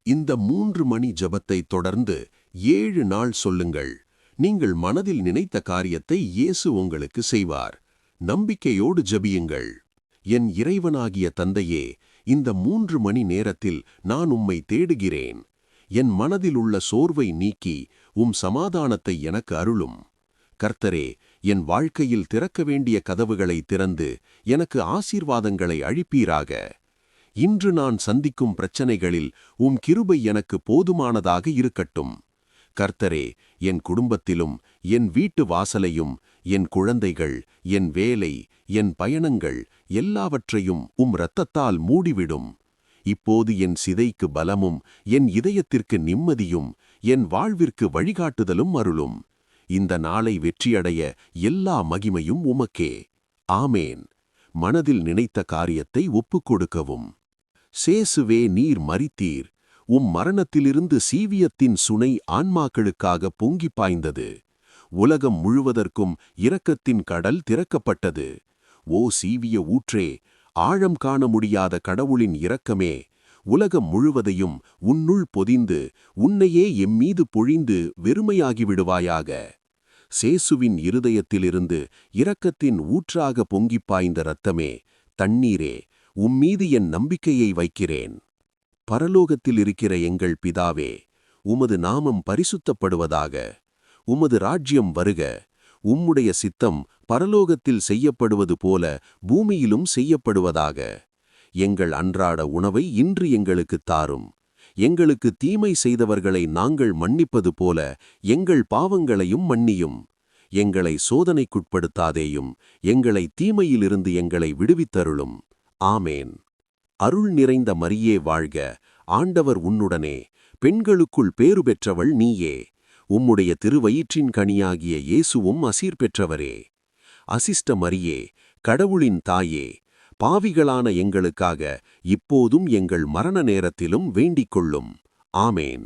இந்த 3 மணி ஜெபத்தை தொடர்ந்து 7 நாள் சொல்லுங்கள். நீங்கள் மனதில் நினைத்த காரியத்தை இயேசு உங்களுக்கு செய்வார். நம்பிக்கையோடு ஜெபியுங்கள். என் இறைவனாகிய தந்தையே, இந்த 3 மணி நேரத்தில் நான் உம்மை தேடுகிறேன். என் மனதில் உள்ள சோர்வை நீக்கி சமாதானத்தை எனக்கு அருளும். கர்த்தரே, என் வாழ்க்கையில் திறக்க வேண்டிய கதவுகளை திறந்து எனக்கு ஆசீர்வாதங்களை அழிப்பீராக. இன்று நான் சந்திக்கும் பிரச்சனைகளில் கிருபை எனக்கு போதுமானதாக இருக்கட்டும். கர்த்தரே, என் குடும்பத்திலும் என் வீட்டு வாசலையும் என் குழந்தைகள், என் வேலை, என் பயணங்கள் எல்லாவற்றையும் இரத்தத்தால் மூடிவிடும். இப்போது என் சிதைக்கு பலமும் என் இதயத்திற்கு நிம்மதியும் என் வாழ்விற்கு வழிகாட்டுதலும் அருளும். இந்த நாளை வெற்றியடைய எல்லா மகிமையும் உமக்கே. ஆமேன். மனதில் நினைத்த காரியத்தை ஒப்புக்கொடுக்கவும். சேசுவே, நீர் மரித்தீர். மரணத்திலிருந்து சீவியத்தின் சுனை ஆன்மாக்களுக்காக பொங்கிப் பாய்ந்தது. உலகம் முழுவதற்கும் இரக்கத்தின் கடல் திறக்கப்பட்டது. ஓ சீவிய ஊற்றே, ஆழம் காண முடியாத கடவுளின் இரக்கமே, உலகம் முழுவதையும் உன்னுள் பொதிந்து உன்னையே எம்மீது பொழிந்து வெறுமையாகிவிடுவாயாக. சேசுவின் இருதயத்திலிருந்து இரக்கத்தின் ஊற்றாக பொங்கிப் பாய்ந்த இரத்தமே, தண்ணீரே, உம்மீது என் நம்பிக்கையை வைக்கிறேன். பரலோகத்தில் இருக்கிற எங்கள் பிதாவே, உமது நாமம் பரிசுத்தப்படுவதாக. உமது ராஜ்யம் வருக. உம்முடைய சித்தம் பரலோகத்தில் செய்யப்படுவது போல பூமியிலும் செய்யப்படுவதாக. எங்கள் அன்றாட உணவை இன்று எங்களுக்குத் தாரும். எங்களுக்கு தீமை செய்தவர்களை நாங்கள் மன்னிப்பது போல எங்கள் பாவங்களையும் மன்னியும். எங்களை சோதனைக்குட்படுத்தாதேயும், எங்களை தீமையிலிருந்து எங்களை விடுவித்தருளும். ஆமேன். அருள் நிறைந்த மரியே வாழ்க. ஆண்டவர் உன்னுடனே, பெண்களுக்குள் பேறு பெற்றவள் நீயே. உம்முடைய திருவயிற்றின் கனியாகிய இயேசுவும் அசீர் பெற்றவரே. அசிஷ்ட மரியே, கடவுளின் தாயே, பாவிகளான எங்களுக்காக இப்போதும் எங்கள் மரண நேரத்திலும் வேண்டிக் கொள்ளும். ஆமேன்.